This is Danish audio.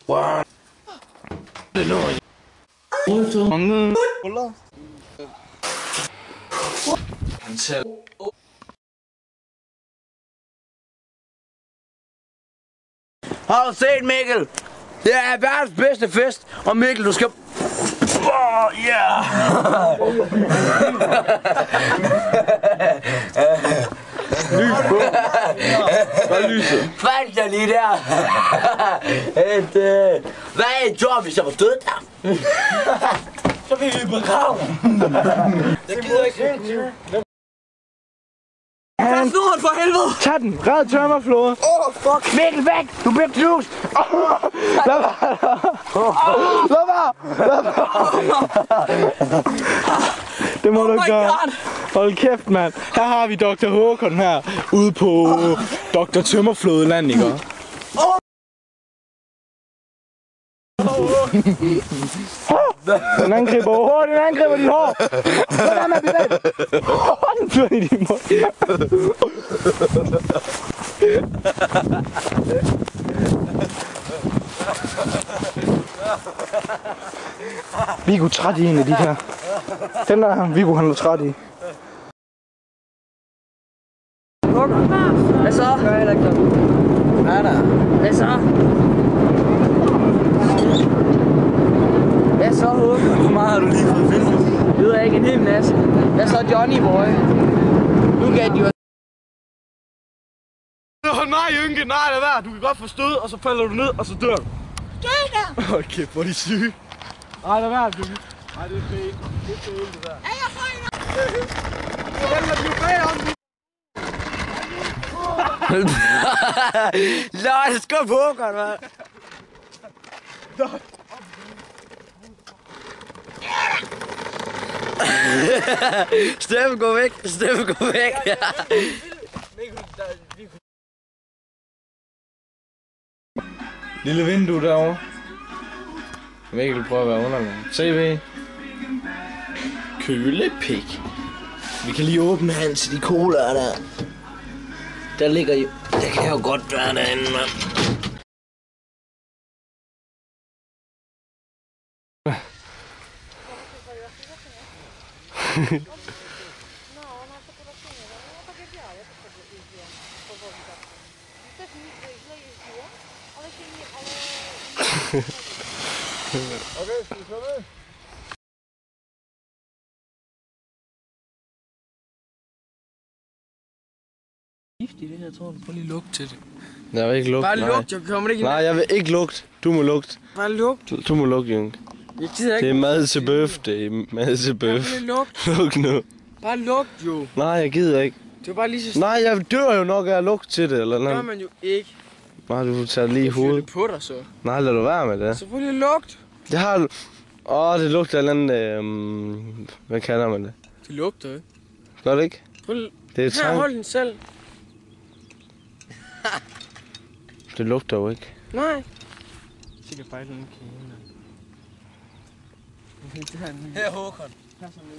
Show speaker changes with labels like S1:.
S1: Har du set, Mikkel? Det er verdens bedste fest, og Mikkel, du skal...
S2: Lys på. Hvad er lyset?
S1: Fandt jeg lige der. Hvad er et job, hvis jeg var død der? Så vil vi begrave. Jeg gider ikke. Tag snoren for helvede!
S2: Tag den! Red tømmerflåde!
S1: Fuck! Mikkel, væk! Du bliver knust!
S2: Lad være! Lad være! Det må du ikke gøre. Hold kæft, mand. Her har vi Dr. Håkon her, ude på Dr. Tømmerflådeland, ikke? Den angriber den angriber dit hår! Lad være med at blive væk! Den flyver i din mund! Viggo træt i en af de her. Den der Viggo, han er træt i.
S1: Hvad så? Hvad så? Hvad så, Håkon?
S2: Hvor meget har du lige fået filmet?
S1: Det ved jeg ikke, en hel masse. Hvad så, Johnny boy? Nu gav de jo...
S2: Nej, Jynke, nej, lad være. Du kan godt få stød, og så falder du ned, og så dør du. Dør der! Okay, hvor er de syge. Nej, lad være, Jynke. Nej, det er fedt. Det er fedt, det der. Ja, jeg højner! Den er jo bagom.
S1: Lad os gå på, godt, hva'? Steffen, gå væk! Steffen, gå væk!
S2: Lille vindue derovre. Mikkel prøver at være underlig. CV. Kølepik.
S1: Vi kan lige åbne han til de colaer der. Der ligger jo... Der kan jo godt være derinde, mand.
S2: Okay, skal vi så med?
S1: Gift i det her, tror du? Prøv lige at lugte til det.
S2: Jeg vil ikke lugte.
S1: Bare lugte, jeg kommer ikke ind.
S2: Nej, jeg vil ikke lugte. Du må lugte.
S1: Bare lugte.
S2: Du må lugte, Jynke.
S1: Jeg gider ikke.
S2: Det er mad til bøf. Det er mad til bøf.
S1: Bare lugte.
S2: Luk nu.
S1: Bare lugte jo.
S2: Nej, jeg gider ikke.
S1: Det var bare lige så...
S2: Nej, jeg dør jo nok af at lugte til det, eller
S1: Det gør
S2: noget.
S1: man jo ikke.
S2: Nej, du tager lige i
S1: Jeg fyrer
S2: hovedet.
S1: det på dig så.
S2: Nej, lad du være med det.
S1: Så prøv lige at lugte.
S2: Det har du... det lugter af en anden... hvad kalder man det?
S1: Det lugter jo ikke.
S2: Gør det ikke?
S1: Prøv lige...
S2: Det er
S1: Her,
S2: tang.
S1: hold den selv.
S2: Det lugter jo ikke.
S1: Nej.
S2: Sikkert fejl den
S1: Her, Håkon. Her, sådan en